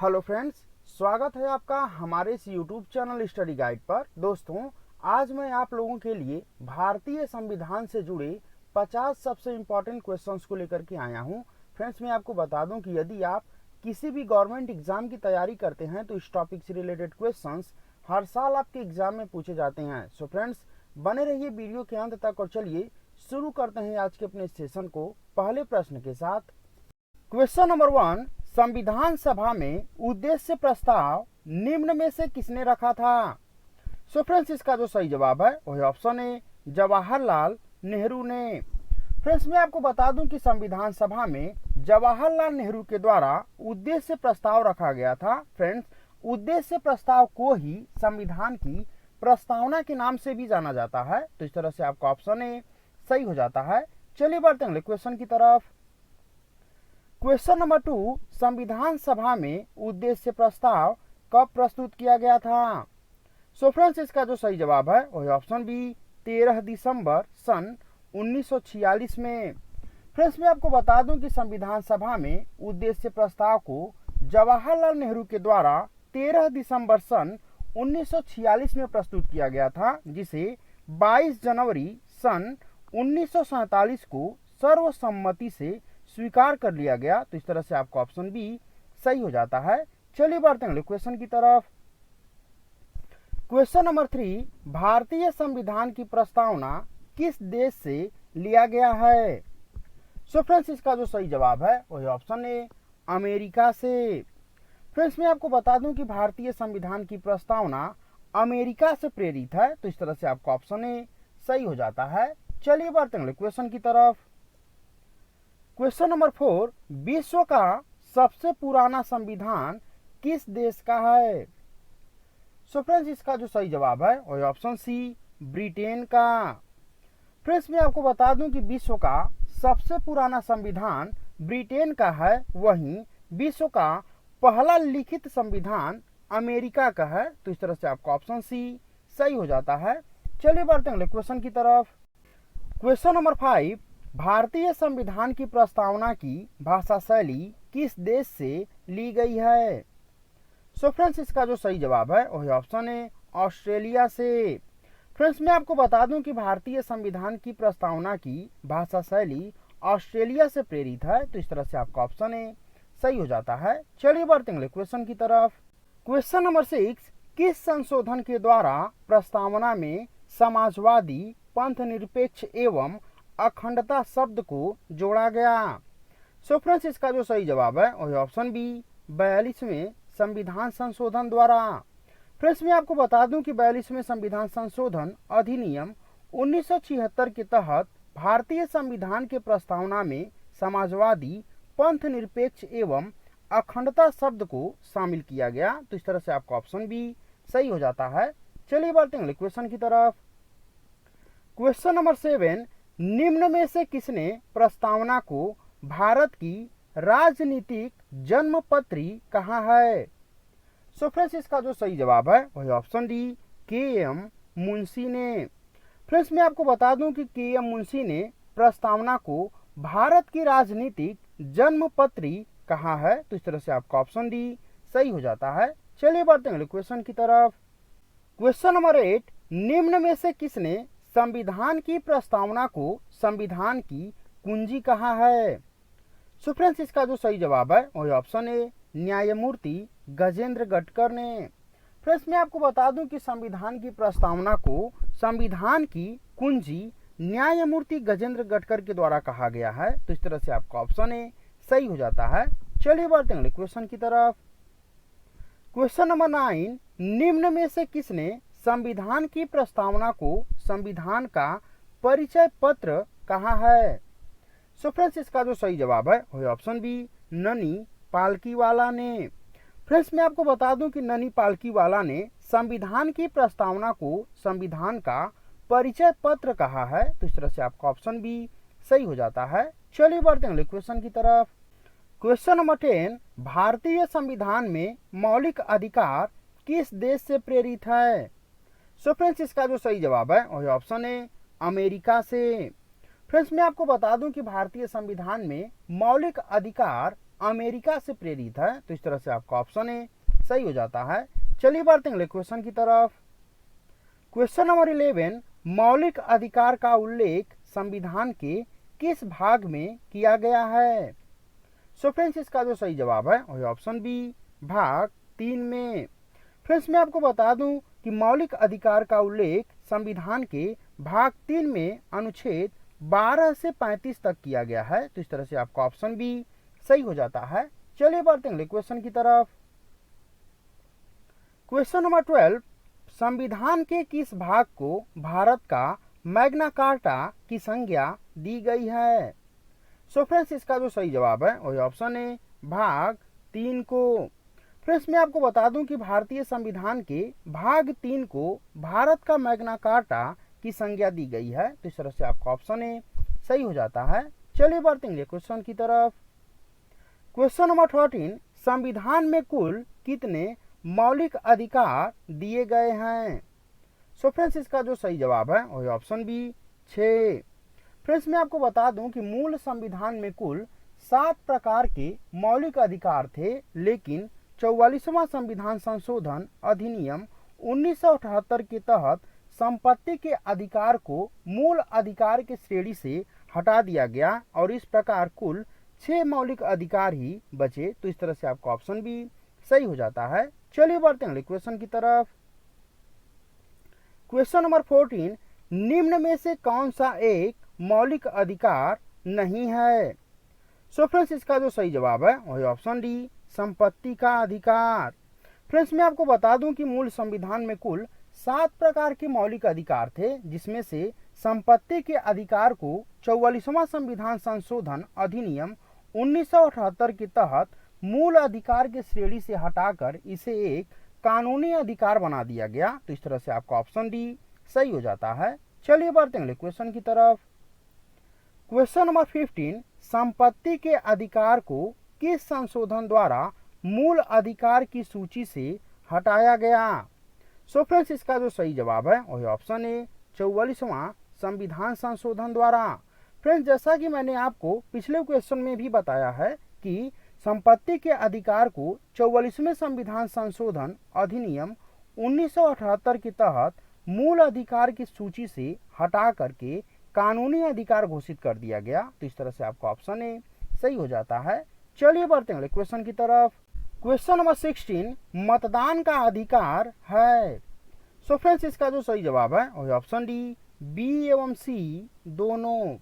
Hello friends, स्वागत है आपका हमारे इस यूट्यूब चैनल स्टडी गाइड पर। दोस्तों, आज मैं आप लोगों के लिए भारतीय संविधान से जुड़े 50 सबसे इम्पोर्टेंट क्वेश्चंस को लेकर के आया हूं। फ्रेंड्स, मैं आपको बता दूं कि यदि आप किसी भी गवर्नमेंट एग्जाम की तैयारी करते हैं तो इस टॉपिक से रिलेटेड क्वेश्चंस हर साल आपके एग्जाम में पूछे जाते हैं। सो फ्रेंड्स, बने रहिए वीडियो के अंत तक और चलिए शुरू करते हैं आज के अपने सेशन को पहले प्रश्न के साथ। क्वेश्चन नंबर 1, संविधान सभा में उद्देश्य प्रस्ताव निम्न में से किसने रखा था? सो फ्रेंड्स, इसका जो सही जवाब है वह ऑप्शन ए जवाहरलाल नेहरू ने। फ्रेंड्स, मैं आपको बता दूं कि संविधान सभा में जवाहरलाल नेहरू के द्वारा उद्देश्य प्रस्ताव रखा गया था। फ्रेंड्स, उद्देश्य प्रस्ताव को ही संविधान की प्रस्तावना के नाम से भी जाना जाता है। तो इस तरह से आपका ऑप्शन ए सही हो जाता है। चलिए बढ़ते हैं अगले क्वेश्चन की तरफ। क्वेश्चन नंबर 2, संविधान सभा में उद्देश्य प्रस्ताव कब प्रस्तुत किया गया था? सो फ्रेंड्स, इसका जो सही जवाब है वह ऑप्शन बी 13 दिसंबर सन 1946 में। फ्रेंड्स, मैं आपको बता दूं कि संविधान सभा में उद्देश्य प्रस्ताव को जवाहरलाल नेहरू के द्वारा 13 दिसंबर सन 1946 में प्रस्तुत किया गया था, जिसे 22 जनवरी सन 1947 को सर्वसम्मति से स्वीकार कर लिया गया। तो इस तरह से आपका ऑप्शन बी सही हो जाता है। चलिए बढ़ते हैं क्वेश्चन की तरफ। क्वेश्चन नंबर 3, भारतीय संविधान की प्रस्तावना किस देश से लिया गया है? सो फ्रेंड्स, इसका जो सही जवाब है वह ऑप्शन ए अमेरिका से। फ्रेंड्स, मैं आपको बता दूं कि भारतीय संविधान की प्रस्तावना अमेरिका से प्रेरित है। तो इस तरह से आपका ऑप्शन ए सही हो जाता है। चलिए बढ़ते हैं क्वेश्चन की तरफ। क्वेश्चन नंबर 4, विश्व का सबसे पुराना संविधान किस देश का है? सो फ्रेंड्स, इसका जो सही जवाब है वह ऑप्शन सी ब्रिटेन का। फ्रेंड्स, मैं आपको बता दूं कि विश्व का सबसे पुराना संविधान ब्रिटेन का है, वहीं विश्व का पहला लिखित संविधान अमेरिका का है। तो इस तरह से आपका ऑप्शन सी सही हो जाता है। चलिए बढ़ते हैं क्वेश्चन की तरफ। क्वेश्चन नंबर 5, भारतीय संविधान की प्रस्तावना की भाषा शैली किस देश से ली गई है? सो फ्रेंड्स, इसका जो सही जवाब है वह ऑप्शन है ऑस्ट्रेलिया से। फ्रेंड्स, मैं आपको बता दूं कि भारतीय संविधान की प्रस्तावना की भाषा शैली ऑस्ट्रेलिया से प्रेरित है। तो इस तरह से आपका ऑप्शन ए सही हो जाता है। चलिए बढ़ते हैं क्वेश्चन की तरफ। क्वेश्चन नंबर 6, किस संशोधन के द्वारा प्रस्तावना में समाजवादी, पंथ निरपेक्ष एवं अखंडता शब्द को जोड़ा गया? सो फ्रेंड्स, इसका जो सही जवाब है वह ऑप्शन बी 42वें संविधान संशोधन द्वारा। फ्रेंड्स, मैं आपको बता दूं कि 42वें संविधान संशोधन अधिनियम 1976 के तहत भारतीय संविधान के प्रस्तावना में समाजवादी, पंथ निरपेक्ष एवं अखंडता शब्द को शामिल किया गया। तो इस तरह से आपका ऑप्शन बी सही हो जाता है। चलिए बढ़ते हैं क्वेश्चन की तरफ। क्वेश्चन नंबर 7, निम्न में से किसने प्रस्तावना को भारत की राजनीतिक जन्मपत्री कहा है? सो फ्रेंड्स, इसका जो सही जवाब है वह ऑप्शन डी के.एम. मुंशी ने। फ्रेंड्स, मैं आपको बता दूं कि के.एम. मुंशी ने प्रस्तावना को भारत की राजनीतिक जन्मपत्री कहा है। तो इस तरह से आपका ऑप्शन डी सही हो जाता है। चलिए बढ़ते हैं क्वेश्चन की तरफ। क्वेश्चन नंबर 8, निम्न में से किसने संविधान की प्रस्तावना को संविधान की कुंजी कहा है? सो फ्रेंड्स, इसका जो सही जवाब है वह ऑप्शन ए न्यायमूर्ति गजेंद्र गटकर ने। फ्रेंड्स, मैं आपको बता दूं कि संविधान की प्रस्तावना को संविधान की कुंजी न्यायमूर्ति गजेंद्र गटकर के द्वारा कहा गया है। तो इस तरह से आपका ऑप्शन ए सही हो जाता है। चलिए बढ़ते हैं क्वेश्चन की तरफ। क्वेश्चन नंबर 9, निम्न में से किसने संविधान की प्रस्तावना को संविधान का परिचय पत्र कहा है? सो फ्रेंड्स, इसका जो सही जवाब है वह ऑप्शन बी ननी पालकीवाला ने। फ्रेंड्स, मैं आपको बता दूं कि ननी पालकीवाला ने संविधान की प्रस्तावना को संविधान का परिचय पत्र कहा है। तो इस तरह से आपका ऑप्शन बी सही हो जाता है। चलिए बढ़ते हैं क्वेश्चन की तरफ। क्वेश्चन नंबर 10, भारतीय संविधान में मौलिक अधिकार किस देश से प्रेरित है? सो फ्रेंड्स, इसका जो सही जवाब है वह ऑप्शन है अमेरिका से। फ्रेंड्स, मैं आपको बता दूं कि भारतीय संविधान में मौलिक अधिकार अमेरिका से प्रेरित है। तो इस तरह से आपका ऑप्शन ए सही हो जाता है। चलिए बढ़ते हैं अगले क्वेश्चन की तरफ। क्वेश्चन नंबर 11, मौलिक अधिकार का उल्लेख संविधान के किस भाग में किया गया है? सो फ्रेंड्स, इसका जो सही जवाब है वही ऑप्शन बी, भाग 3 में। फ्रेंड्स, मैं आपको बता दूं कि मौलिक अधिकार का उल्लेख संविधान के भाग 3 में अनुच्छेद 12 से 35 तक किया गया है। तो इस तरह से आपका ऑप्शन बी सही हो जाता है। चलिए बढ़ते हैं अगले क्वेश्चन की तरफ। क्वेश्चन नंबर 12, संविधान के किस भाग को भारत का मैग्ना कार्टा की संज्ञा दी गई है? सो फ्रेंड्स, इसका जो सही जवाब है वही ऑप्शन है भाग 3 को। फ्रेंड्स, मैं आपको बता दूं कि भारतीय संविधान के भाग 3 को भारत का मैग्ना कार्टा की संज्ञा दी गई है। तो इस तरह से आपका ऑप्शन ए सही हो जाता है। चलिए बढ़ते हैं क्वेश्चन की तरफ। क्वेश्चन नंबर 13, संविधान में कुल कितने मौलिक अधिकार दिए गए हैं? सो फ्रेंड्स, इसका जो सही जवाब है वही ऑप्शन बी 6। फ्रेंड्स, मैं आपको बता दूं कि मूल संविधान में कुल 7 प्रकार के मौलिक अधिकार थे, लेकिन 44वां संविधान संशोधन अधिनियम 1978 के तहत संपत्ति के अधिकार को मूल अधिकार की श्रेणी से हटा दिया गया और इस प्रकार कुल 6 मौलिक अधिकार ही बचे। तो इस तरह से आपका ऑप्शन बी सही हो जाता है। चलिए बढ़ते हैं क्वेश्चन की तरफ। क्वेश्चन नंबर 14, निम्न में से कौन सा एक मौलिक अधिकार नहीं है? सो फ्रेंड्स, इसका जो सही जवाब है वही ऑप्शन डी, संपत्ति का अधिकार। फ्रेंड्स, मैं आपको बता दूं कि मूल संविधान में कुल 7 प्रकार के मौलिक अधिकार थे, जिसमें से संपत्ति के अधिकार को 44वां संविधान संशोधन अधिनियम 1978 के तहत मूल अधिकार की श्रेणी से हटाकर इसे एक कानूनी अधिकार बना दिया गया। तो इस तरह से आपका ऑप्शन डी सही हो जाता है। चलिए बढ़ते हैं क्वेश्चन की तरफ। क्वेश्चन नंबर 15, संपत्ति के अधिकार को किस संशोधन द्वारा मूल अधिकार की सूची से हटाया गया? सो फ्रेंड्स, इसका जो सही जवाब है वही ऑप्शन ए, 44वां संविधान संशोधन द्वारा। फ्रेंड्स, जैसा कि मैंने आपको पिछले क्वेश्चन में भी बताया है कि संपत्ति के अधिकार को 44वें संविधान संशोधन अधिनियम 1978 के तहत मूल अधिकार की सूची से हटा करके कानूनी अधिकार घोषित कर दिया गया। तो इस तरह से आपका ऑप्शन ए सही हो जाता है। चलिए बढ़ते हैं क्वेश्चन की तरफ। क्वेश्चन नंबर 16, मतदान का अधिकार है। सो फ्रेंड्स, इसका जो सही जवाब है वही ऑप्शन डी, बी एवं सी दोनों।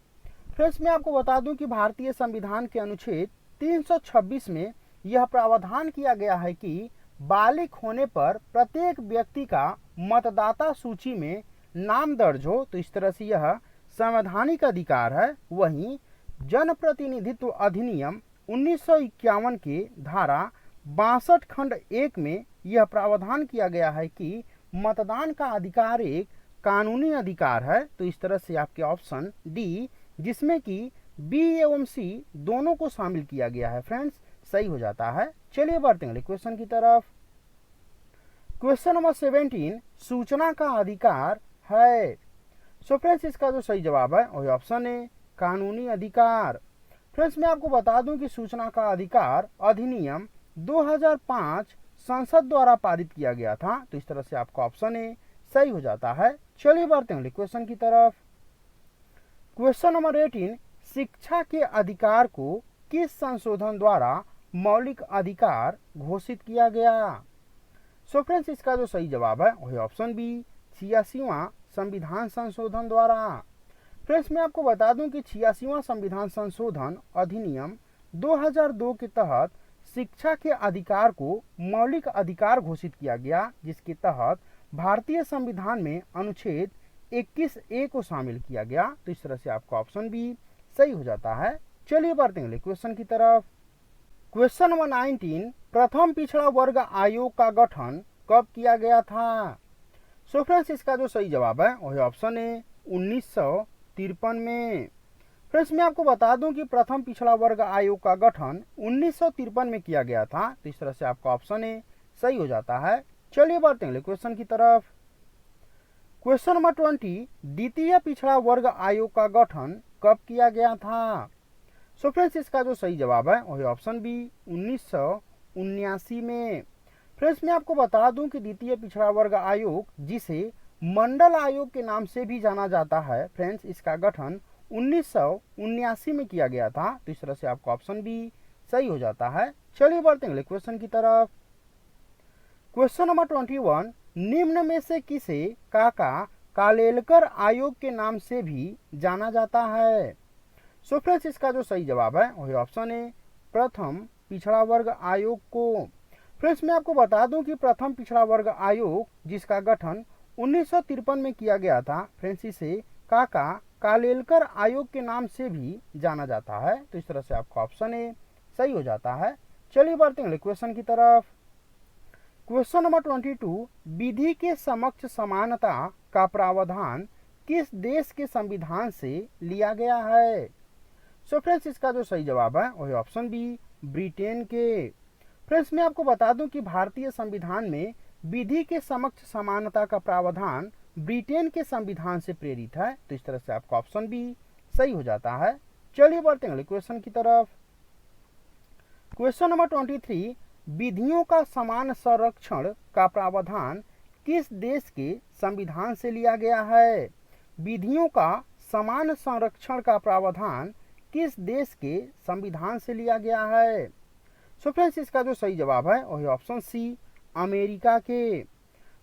फ्रेंड्स, मैं आपको बता दूं कि भारतीय संविधान के अनुच्छेद 326 में यह प्रावधान किया गया है कि बालिग होने पर प्रत्येक व्यक्ति का मतदाता सूची में नाम दर्ज हो। तो इस तरह से यह संवैधानिक अधिकार है। वहीं जनप्रतिनिधित्व अधिनियम 1951 के धारा 62 खंड 1 में यह प्रावधान किया गया है कि मतदान का अधिकार एक कानूनी अधिकार है। तो इस तरह से आपके ऑप्शन डी, जिसमें कि बी एवं सी दोनों को शामिल किया गया है, फ्रेंड्स सही हो जाता है। चलिए बढ़ते हैं क्वेश्चन की तरफ। क्वेश्चन नंबर 17, सूचना का अधिकार है। सो फ्रेंड्स, इसका जो सही जवाब है वही ऑप्शन है कानूनी अधिकार। फ्रेंड्स, मैं आपको बता दूं कि सूचना का अधिकार अधिनियम 2005 संसद द्वारा पारित किया गया था। तो इस तरह से आपका ऑप्शन ए सही हो जाता है। चलिए बढ़ते हैं क्वेश्चन की तरफ। क्वेश्चन नंबर 18, शिक्षा के अधिकार को किस संशोधन द्वारा मौलिक अधिकार घोषित किया गया? सो फ्रेंड्स, इसका जो सही जवाब है वही ऑप्शन बी, 86वां संविधान संशोधन द्वारा। फ्रेंड्स, मैं आपको बता दूं कि 86वां संविधान संशोधन अधिनियम 2002 के तहत शिक्षा के अधिकार को मौलिक अधिकार घोषित किया गया, जिसके तहत भारतीय संविधान में अनुच्छेद 21A को शामिल किया गया। तो इस तरह से आपका ऑप्शन बी सही हो जाता है। चलिए बढ़ते हैं क्वेश्चन की तरफ। क्वेश्चन नंबर 19, प्रथम पिछड़ा वर्ग आयोग का गठन कब किया गया था? सो फ्रेंड्स, इसका जो सही जवाब है वही ऑप्शन है 1953 में। फ्रेंड्स, मैं आपको बता दूं कि प्रथम पिछड़ा वर्ग आयोग का गठन 1953 में किया गया था। तो इस तरह से आपका ऑप्शन ए सही हो जाता है। चलिए बढ़ते हैं क्वेश्चन की तरफ। क्वेश्चन नंबर 20, द्वितीय पिछड़ा वर्ग आयोग का गठन कब किया गया था? सो फ्रेंड्स इसका जो सही जवाब है वही ऑप्शन बी 1979 में। फ्रेंड्स मैं आपको बता दूं कि द्वितीय पिछड़ा वर्ग आयोग, जिसे मंडल आयोग के नाम से भी जाना जाता है, फ्रेंड्स इसका गठन 1979 में किया गया था। तो इस तरह से आपका ऑप्शन बी सही हो जाता है। चलिए बढ़ते हैं अगले क्वेश्चन की तरफ। क्वेश्चन नंबर 21, निम्न में से किसे काका कालेलकर आयोग के नाम से भी जाना जाता है? सो फ्रेंड्स इसका जो सही जवाब है वही ऑप्शन है प्रथम पिछड़ा वर्ग आयोग को। फ्रेंड्स मैं आपको बता दूं कि प्रथम पिछड़ा वर्ग आयोग, जिसका गठन 1953 में किया गया था, फ्रेंड्स इसे काका कालेलकर आयोग के नाम से भी जाना जाता है। तो इस तरह से आपका ऑप्शन ए सही हो जाता है। चलिए बढ़ते हैं क्वेश्चन की तरफ। क्वेश्चन नंबर 22, विधि के समक्ष समानता का प्रावधान किस देश के संविधान से लिया गया है? सो फ्रेंड्स इसका जो सही जवाब है वही ऑप्शन बी ब्रिटेन के। फ्रेंड्स मैं आपको बता दूं कि भारतीय संविधान में विधि के समक्ष समानता का प्रावधान ब्रिटेन के संविधान से प्रेरित है। तो इस तरह से आपका ऑप्शन बी सही हो जाता है। चलिए बढ़ते हैं अगले क्वेश्चन की तरफ। क्वेश्चन नंबर 23, विधियों का समान संरक्षण का प्रावधान किस देश के संविधान से लिया गया है? विधियों का समान संरक्षण का प्रावधान किस देश के संविधान से लिया गया है? सो फ्रेंड्स इसका जो सही जवाब है वही ऑप्शन सी अमेरिका के।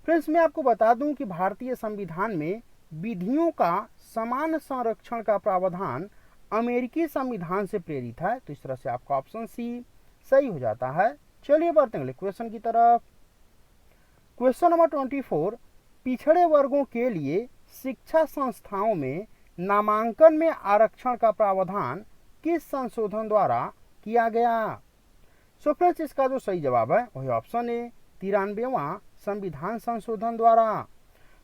फ्रेंड्स मैं आपको बता दूं कि भारतीय संविधान में विधियों का समान संरक्षण का प्रावधान अमेरिकी संविधान से प्रेरित है। तो इस तरह से आपका ऑप्शन सी सही हो जाता है। चलिए बढ़ते हैं क्वेश्चन की तरफ। क्वेश्चन नंबर 24, पिछड़े वर्गों के लिए शिक्षा संस्थाओं में नामांकन में आरक्षण का प्रावधान किस संशोधन द्वारा किया गया? सो फ्रेंड्स इसका जो सही जवाब है वही ऑप्शन ए 93वां संविधान संशोधन द्वारा।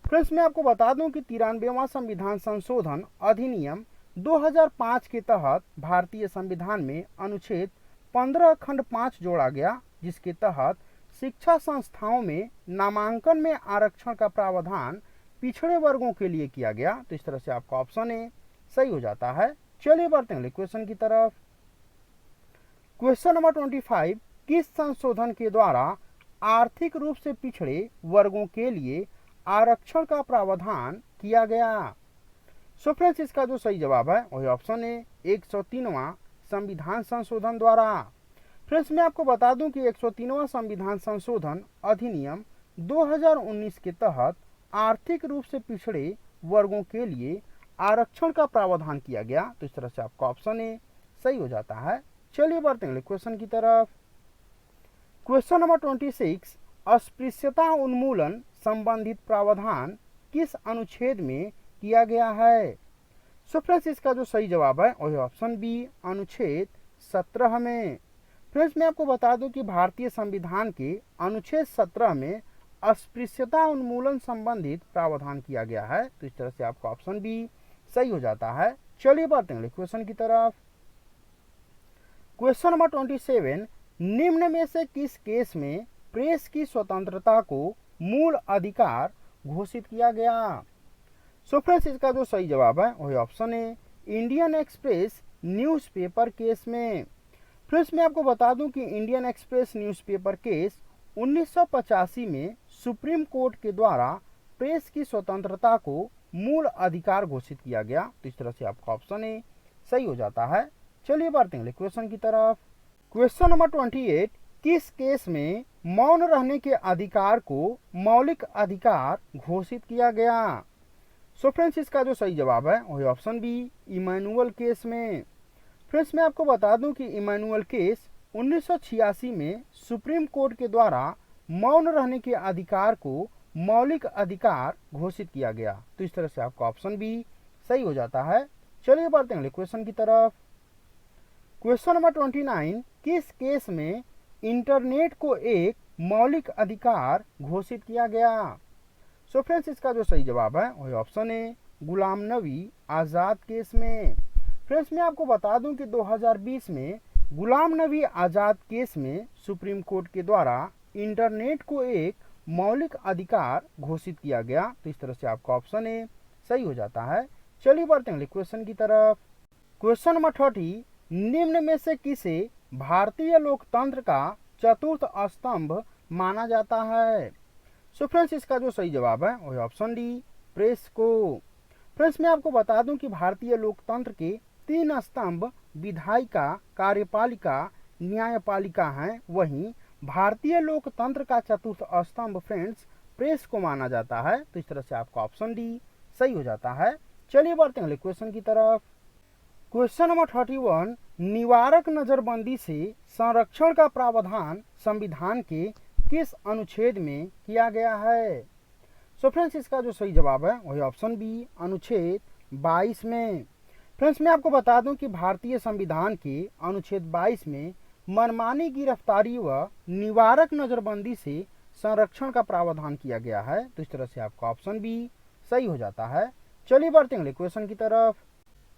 फ्रेंड्स मैं आपको बता दूं कि 93वां संविधान संशोधन अधिनियम 2005 के तहत भारतीय संविधान में अनुच्छेद 15 खंड 5 जोड़ा गया, जिसके तहत शिक्षा संस्थाओं में नामांकन में आरक्षण का प्रावधान पिछड़े वर्गों के लिए किया गया। तो इस तरह से आपका ऑप्शन ए सही हो जाता है। चलिए बढ़ते हैं क्वेश्चन की तरफ। क्वेश्चन नंबर 25, किस संशोधन के द्वारा आर्थिक रूप से पिछड़े वर्गों के लिए आरक्षण का प्रावधान किया गया? सो फ्रेंड्स इसका जो सही जवाब है वही ऑप्शन ए 103वां संविधान संशोधन द्वारा। फ्रेंड्स मैं आपको बता दूं कि 103वां संविधान संशोधन अधिनियम 2019 के तहत आर्थिक रूप से पिछड़े वर्गों के लिए आरक्षण का प्रावधान किया गया। तो इस तरह से आपका ऑप्शन ए सही हो जाता है। चलिए बढ़ते हैं क्वेश्चन की तरफ। क्वेश्चन नंबर 26, अस्पृश्यता उन्मूलन संबंधित प्रावधान किस अनुच्छेद में किया गया है? सो फ्रेंड्स इसका जो सही जवाब है वही ऑप्शन बी अनुच्छेद 17 में। फ्रेंड्स मैं आपको बता दूं कि भारतीय संविधान के अनुच्छेद 17 में अस्पृश्यता उन्मूलन संबंधित प्रावधान किया गया है। तो इस तरह से आपका ऑप्शन बी सही हो जाता है। चलिए बढ़ते हैं क्वेश्चन की तरफ। क्वेश्चन नंबर 27, निम्न में से किस केस में प्रेस की स्वतंत्रता को मूल अधिकार घोषित किया गया? सो फ्रेंड्स इसका जो सही जवाब है वही ऑप्शन है इंडियन एक्सप्रेस न्यूज़पेपर केस में। फ्रेंड्स मैं आपको बता दूं कि इंडियन एक्सप्रेस न्यूज़पेपर केस 1985 में सुप्रीम कोर्ट के द्वारा प्रेस की स्वतंत्रता को मूल अधिकार घोषित किया गया। तो इस तरह से आपका ऑप्शन ए सही हो जाता है। चलिए बढ़ते हैं क्वेश्चन की तरफ। क्वेश्चन नंबर 28, किस केस में मौन रहने के अधिकार को मौलिक अधिकार घोषित किया गया? सो फ्रेंड्स इसका जो सही जवाब है वही ऑप्शन बी इमैनुअल केस में। फ्रेंड्स मैं आपको बता दूं कि इमैनुअल केस 1986 में सुप्रीम कोर्ट के द्वारा मौन रहने के अधिकार को मौलिक अधिकार घोषित किया गया। तो इस तरह से आपका ऑप्शन बी सही हो जाता है। चलिए बढ़ते हैं क्वेश्चन की तरफ। क्वेश्चन नंबर 29, किस केस में इंटरनेट को एक मौलिक अधिकार घोषित किया गया? सो फ्रेंड्स इसका जो सही जवाब है वही ऑप्शन है गुलाम नबी आज़ाद केस में। फ्रेंड्स मैं आपको बता दूं कि 2020 में गुलाम नबी आज़ाद केस में सुप्रीम कोर्ट के द्वारा इंटरनेट को एक मौलिक अधिकार घोषित किया गया। तो इस तरह से आपका ऑप्शन ए सही हो जाता है। चलिए बढ़ते हैं क्वेश्चन की तरफ। क्वेश्चन नंबर 30, निम्न में से किसे भारतीय लोकतंत्र का चतुर्थ स्तंभ माना जाता है? सो फ्रेंड्स, इसका जो सही जवाब है वही ऑप्शन डी, प्रेस को। फ्रेंड्स, मैं आपको बता दूं कि भारतीय लोकतंत्र के 3 स्तंभ विधायिका, कार्यपालिका, न्यायपालिका हैं। वहीं भारतीय लोकतंत्र का चतुर्थ स्तंभ फ्रेंड्स प्रेस को माना जाता है। तो इस तरह से आपका ऑप्शन डी सही हो जाता है। चलिए बढ़ते हैं अगले क्वेश्चन की तरफ। क्वेश्चन नंबर 31, निवारक नजरबंदी से संरक्षण का प्रावधान संविधान के किस अनुच्छेद में किया गया है? सो फ्रेंड्स, इसका जो सही जवाब है वही ऑप्शन बी, अनुच्छेद 22 में। फ्रेंड्स, मैं आपको बता दूं कि भारतीय संविधान के अनुच्छेद 22 में मनमानी गिरफ्तारी व निवारक नजरबंदी से संरक्षण का प्रावधान किया गया है। तो इस तरह से आपका ऑप्शन बी सही हो जाता है। चलिए बढ़ते हैं अगले क्वेश्चन की तरफ।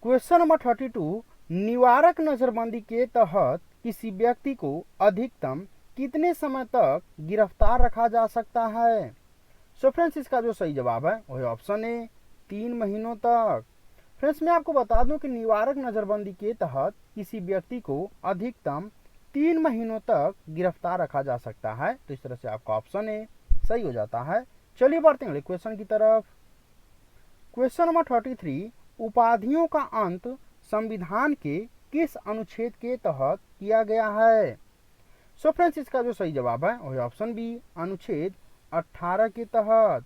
क्वेश्चन नंबर 32, निवारक नजरबंदी के तहत किसी व्यक्ति को अधिकतम कितने समय तक गिरफ्तार रखा जा सकता है? सो फ्रेंड्स, इसका जो सही जवाब है वही ऑप्शन ए, 3 महीनों तक। फ्रेंड्स, मैं आपको बता दूं कि निवारक नजरबंदी के तहत किसी व्यक्ति को अधिकतम 3 महीनों तक गिरफ्तार रखा जा सकता है। तो इस तरह से आपका ऑप्शन ए सही हो जाता है। चलिए बढ़ते हैं अगले क्वेश्चन की तरफ। क्वेश्चन नंबर 33, उपाधियों का अंत संविधान के किस अनुच्छेद के तहत किया गया है? सो फ्रेंड्स, इसका जो सही जवाब है वही ऑप्शन बी, अनुच्छेद 18 के तहत।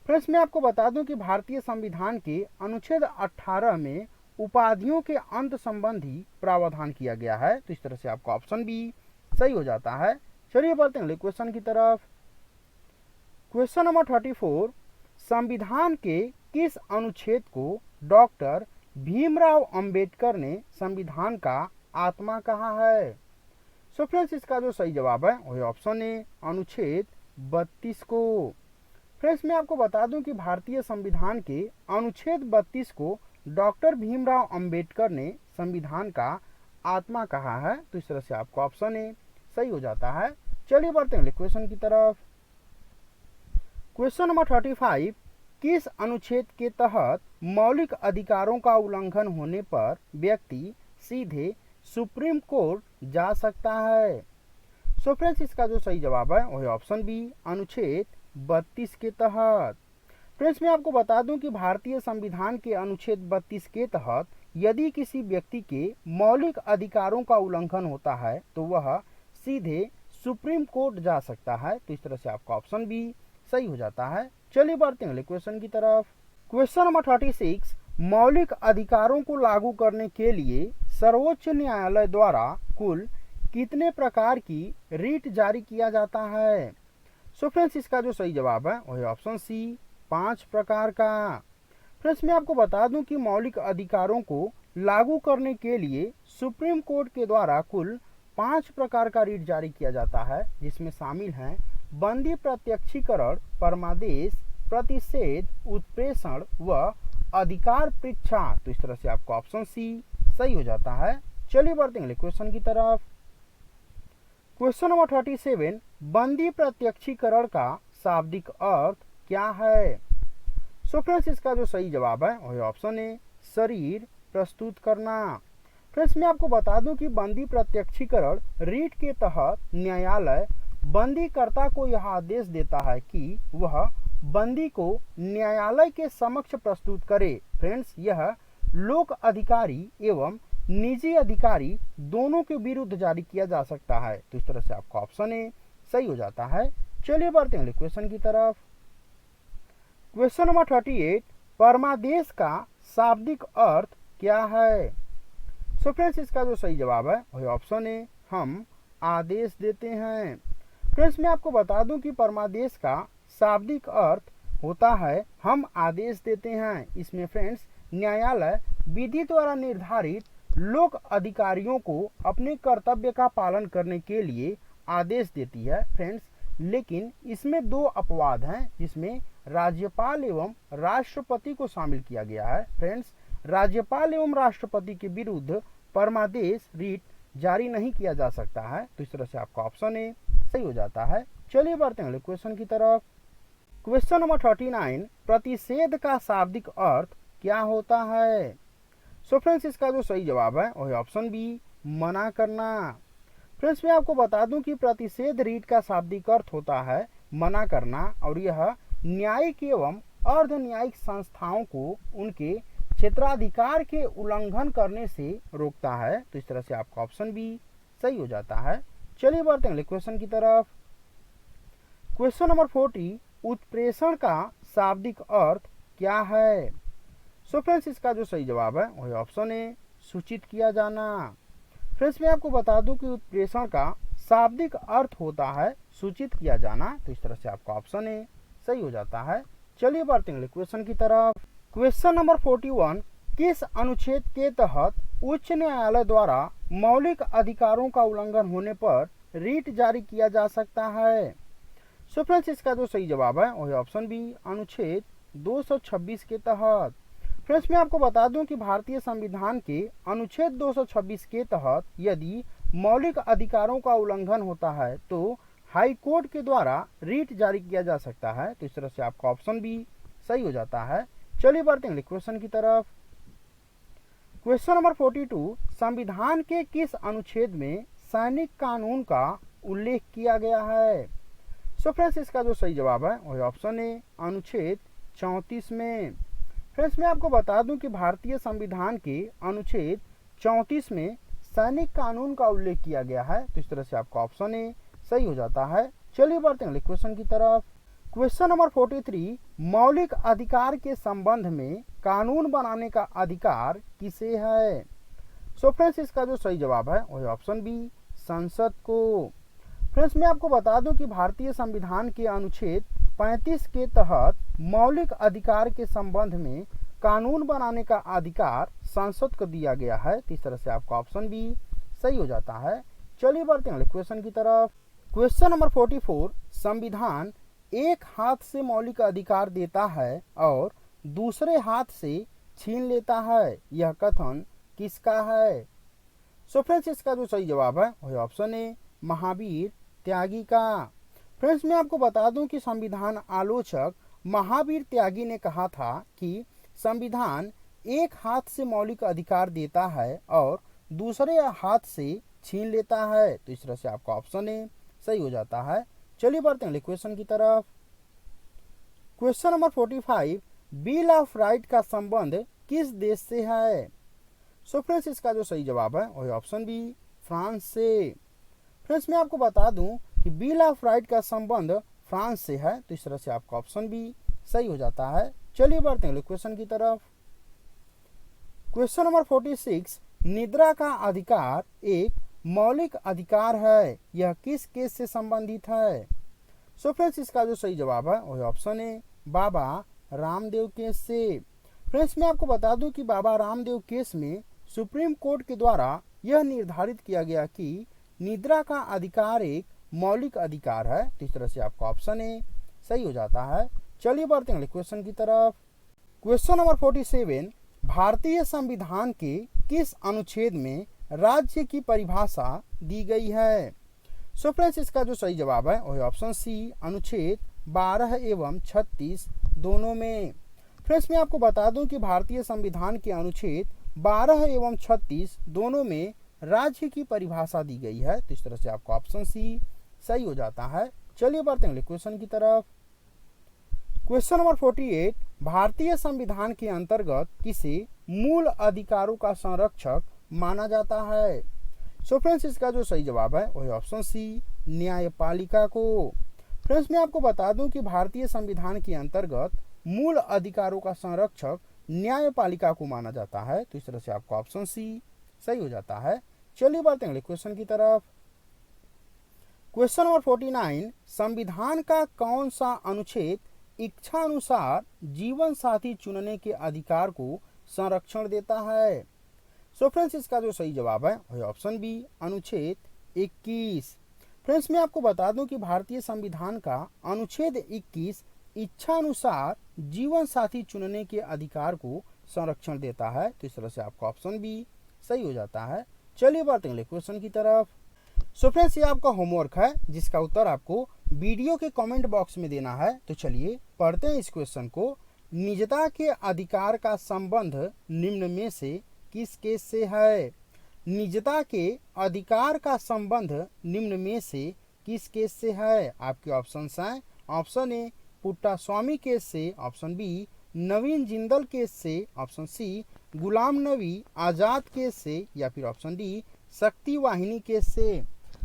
फ्रेंड्स, मैं आपको बता दूं कि भारतीय संविधान के अनुच्छेद 18 में उपाधियों के अंत संबंधी प्रावधान किया गया है। तो इस तरह से आपका ऑप्शन बी सही हो जाता है। चलिए बढ़ते हैं अगले क्वेश्चन की तरफ। क्वेश्चन नंबर 34, संविधान के किस अनुच्छेद को डॉक्टर भीमराव अंबेडकर ने संविधान का आत्मा कहा है? सो फ्रेंड्स, इसका जो सही जवाब है वही ऑप्शन ए, अनुच्छेद 32 को। फ्रेंड्स, मैं आपको बता दूं कि भारतीय संविधान के अनुच्छेद 32 को डॉक्टर भीमराव अंबेडकर ने संविधान का आत्मा कहा है। तो इस तरह से आपका ऑप्शन ए सही हो जाता है। चलिए बढ़ते हैं क्वेश्चन की तरफ। क्वेश्चन नंबर 35, किस अनुच्छेद के तहत मौलिक अधिकारों का उल्लंघन होने पर व्यक्ति सीधे सुप्रीम कोर्ट जा सकता है? सो फ्रेंड्स, इसका जो सही जवाब है वही ऑप्शन बी, अनुच्छेद 32 के तहत। फ्रेंड्स, मैं आपको बता दूं कि भारतीय संविधान के अनुच्छेद 32 के तहत यदि किसी व्यक्ति के मौलिक अधिकारों का उल्लंघन होता है तो वह सीधे सुप्रीम कोर्ट जा सकता है। तो इस तरह से आपका ऑप्शन बी सही हो जाता है। चलिए बढ़ते हैं अगले क्वेश्चन की तरफ। क्वेश्चन नंबर 36, मौलिक अधिकारों को लागू करने के लिए सर्वोच्च न्यायालय द्वारा कुल कितने प्रकार की रीट जारी किया जाता है? सो फ्रेंड्स, इसका जो सही जवाब है वही ऑप्शन सी, 5 प्रकार का। फ्रेंड्स, मैं आपको बता दूं कि मौलिक अधिकारों को लागू करने के लिए सुप्रीम कोर्ट के द्वारा कुल 5 प्रकार का रीट जारी किया जाता है, जिसमें शामिल हैं बंदी प्रत्यक्षीकरण, परमादेश, प्रतिषेध, उत्प्रेषण व अधिकार परीक्षा। तो इस तरह से आपका ऑप्शन सी सही हो जाता है। चलिए बढ़ते हैं क्वेश्चन की तरफ। क्वेश्चन नंबर 37, बंदी प्रत्यक्षीकरण का शाब्दिक अर्थ क्या है? सो फ्रेंड्स, इसका जो सही जवाब है वही ऑप्शन ए, शरीर प्रस्तुत करना। फ्रेंड्स, मैं आपको बता दूं कि बंदी प्रत्यक्षीकरण रीट के तहत न्यायालय बंदीकर्ता को यह आदेश देता है कि वह बंदी को न्यायालय के समक्ष प्रस्तुत करे। फ्रेंड्स, यह लोक अधिकारी एवं निजी अधिकारी दोनों के विरुद्ध जारी किया जा सकता है। तो इस तरह से आपका ऑप्शन ए सही हो जाता है। चलिए बढ़ते हैं क्वेश्चन की तरफ। क्वेश्चन नंबर 38, परमादेश का शाब्दिक अर्थ क्या है? सो फ्रेंड्स, इसका जो सही जवाब है वही ऑप्शन ए, हम आदेश देते हैं। फ्रेंड्स, मैं आपको बता दूं कि परमादेश का शाब्दिक अर्थ होता है हम आदेश देते हैं। इसमें फ्रेंड्स न्यायालय विधि द्वारा निर्धारित लोक अधिकारियों को अपने कर्तव्य का पालन करने के लिए आदेश देती है। फ्रेंड्स, लेकिन इसमें 2 अपवाद हैं, जिसमें राज्यपाल एवं राष्ट्रपति को शामिल किया गया है। फ्रेंड्स, राज्यपाल एवं राष्ट्रपति के विरुद्ध परमादेश रीट जारी नहीं किया जा सकता है। तो इस तरह से आपका ऑप्शन ए सही हो जाता है। चलिए बढ़ते हैं क्वेश्चन की तरफ। क्वेश्चन नंबर 39, प्रतिषेध का शाब्दिक अर्थ क्या होता है? सो फ्रेंड्स इसका जो सही जवाब है वह है ऑप्शन बी, मना करना। फ्रेंड्स मैं आपको बता दूं कि प्रतिषेध रीट का शाब्दिक अर्थ होता है मना करना, और यह न्यायिक एवं अर्ध न्यायिक संस्थाओं को उनके क्षेत्राधिकार के उल्लंघन करने से रोकता है। तो इस तरह से आपका ऑप्शन बी सही हो जाता है। चलिए बढ़ते हैं अगले क्वेश्चन की तरफ। क्वेश्चन नंबर 40, उत्प्रेषण का शाब्दिक अर्थ क्या है? सो फ्रेंड्स इसका जो सही जवाब है वह ऑप्शन ए, सूचित किया जाना। फ्रेंड्स मैं आपको बता दूं कि उत्प्रेषण का शाब्दिक अर्थ होता है सूचित किया जाना। तो इस तरह से आपका ऑप्शन ए सही हो जाता है। चलिए बढ़ते हैं क्वेश्चन की तरफ। क्वेश्चन नंबर 41, किस अनुच्छेद के तहत उच्च न्यायालय द्वारा मौलिक अधिकारों का उल्लंघन होने पर रीट जारी किया जा सकता है? सो फ्रेंड्स इसका जो सही जवाब है वह ऑप्शन बी, अनुच्छेद 226 के तहत। फ्रेंड्स मैं आपको बता दूं कि भारतीय संविधान के अनुच्छेद 226 के तहत यदि मौलिक अधिकारों का उल्लंघन होता है तो हाई कोर्ट के द्वारा रीट जारी किया जा सकता है। तो इस तरह से आपका ऑप्शन बी सही हो जाता है। चलिए बढ़ते हैं क्वेश्चन की तरफ। क्वेश्चन नंबर 42, संविधान के किस अनुच्छेद में सैनिक कानून का उल्लेख किया गया है? सो फ्रेंड्स इसका जो सही जवाब है वह ऑप्शन ए, अनुच्छेद 34 में। फ्रेंड्स मैं आपको बता दूं कि भारतीय संविधान के अनुच्छेद 34 में सैनिक कानून का उल्लेख किया गया है। तो इस तरह से आपका ऑप्शन ए सही हो जाता है। चलिए बढ़ते हैं क्वेश्चन की तरफ। क्वेश्चन नंबर 43, मौलिक अधिकार के संबंध में कानून बनाने का अधिकार किसे है? सो फ्रेंड्स इसका जो सही जवाब है वह ऑप्शन बी, संसद को। फ्रेंड्स मैं आपको बता दूं कि भारतीय संविधान के अनुच्छेद 35 के तहत मौलिक अधिकार के संबंध में कानून बनाने का अधिकार संसद को दिया गया है। तो इस तरह से आपका ऑप्शन बी सही हो जाता है। चलिए बढ़ते हैं क्वेश्चन की तरफ। क्वेश्चन नंबर 44, संविधान एक हाथ से मौलिक अधिकार देता है और दूसरे हाथ से छीन लेता है, यह कथन किसका है? सो फ्रेंड्स इसका जो सही जवाब है वह ऑप्शन ए, महावीर त्यागी का। फ्रेंड्स मैं आपको बता दूं कि संविधान आलोचक महावीर त्यागी ने कहा था कि संविधान एक हाथ से मौलिक अधिकार देता है और दूसरे हाथ से छीन लेता है। तो इस तरह से आपका ऑप्शन ए सही हो जाता है। चलिए बढ़ते हैं क्वेश्चन की तरफ। Question number 45, bill of right का संबंध किस देश से है? सो फ्रेंड्स इसका जो सही जवाब है वह ऑप्शन बी, फ्रांस से। फ्रेंड्स मैं आपको बता दूं कि बिल ऑफ राइट का संबंध फ्रांस से है। तो इस तरह से आपका ऑप्शन बी सही हो जाता है। चलिए बढ़ते हैं क्वेश्चन की तरफ। क्वेश्चन नंबर 46, निद्रा का अधिकार एक मौलिक अधिकार है, यह किस केस से संबंधित है? सो फ्रेंड्स इसका जो सही जवाब है वह option A, Baba Ramdev case से। फ्रेंड्स मैं आपको बता दूं कि बाबा रामदेव केस में सुप्रीम कोर्ट के द्वारा यह निर्धारित किया गया कि निद्रा का अधिकार एक मौलिक अधिकार है। तो इस तरह से आपका ऑप्शन ए सही हो जाता है। चलिए बढ़ते हैं क्वेश्चन की तरफ। क्वेश्चन नंबर 47, भारतीय संविधान के किस अनुच्छेद में राज्य की परिभाषा दी गई है? सो फ्रेंड्स इसका जो सही जवाब है वह ऑप्शन सी, अनुच्छेद 12 एवं 36 दोनों में। फ्रेंड्स मैं आपको बता दूं कि भारतीय संविधान के अनुच्छेद 12 एवं 36 दोनों में राज्य की परिभाषा दी गई है। तो इस तरह से आपका ऑप्शन सी सही हो जाता है। चलिए बढ़ते हैं क्वेश्चन की तरफ। क्वेश्चन नंबर 48, भारतीय संविधान के अंतर्गत किसे मूल अधिकारों का संरक्षक माना जाता है? सो फ्रेंड्स इसका जो सही जवाब है वह ऑप्शन सी, न्यायपालिका को। फ्रेंड्स मैं आपको बता दूं कि भारतीय संविधान के अंतर्गत मूल अधिकारों का संरक्षक न्यायपालिका को माना जाता है। तो इस तरह से आपका ऑप्शन सी सही हो जाता है। चलिए बढ़ते हैं क्वेश्चन की तरफ। क्वेश्चन नंबर 49, संविधान का कौन सा अनुच्छेद इच्छा अनुसार जीवन साथी चुनने के अधिकार को संरक्षण देता है? सो फ्रेंड्स इसका जो सही जवाब है वह ऑप्शन बी, अनुच्छेद 21। फ्रेंड्स मैं आपको बता दूं कि भारतीय संविधान का अनुच्छेद 21 इच्छा अनुसार जीवन साथी चुनने के अधिकार को संरक्षण देता है। तो इस तरह से आपका ऑप्शन बी सही हो जाता है। चलिए बढ़ते हैं क्वेश्चन की तरफ। सो फ्रेंड्स ये आपका होमवर्क है जिसका उत्तर आपको वीडियो के कमेंट बॉक्स में देना है। तो चलिए पढ़ते हैं इस क्वेश्चन को। निजता के अधिकार का संबंध निम्न में से किस केस से है? निजता के अधिकार का संबंध निम्न में से किस केस से है? आपके ऑप्शंस हैं, ऑप्शन ए पुट्टास्वामी केस से, ऑप्शन बी नवीन जिंदल केस से, option C Ghulam Nabi Azad case से, या फिर ऑप्शन डी शक्ति वाहिनी केस से।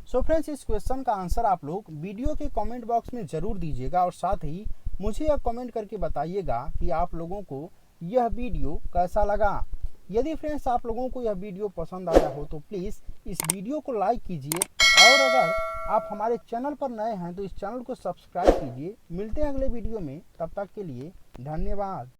सो फ्रेंड्स, इस क्वेश्चन का आंसर आप लोग वीडियो के कमेंट बॉक्स में जरूर दीजिएगा और साथ ही मुझे यह कमेंट करके बताइएगा कि आप लोगों को यह वीडियो कैसा लगा। यदि फ्रेंड्स आप लोगों को यह वीडियो पसंद आया हो तो प्लीज़ इस वीडियो को लाइक कीजिए और अगर आप हमारे चैनल पर नए हैं तो इस चैनल को सब्सक्राइब कीजिए। मिलते हैं अगले वीडियो में, तब तक के लिए धन्यवाद।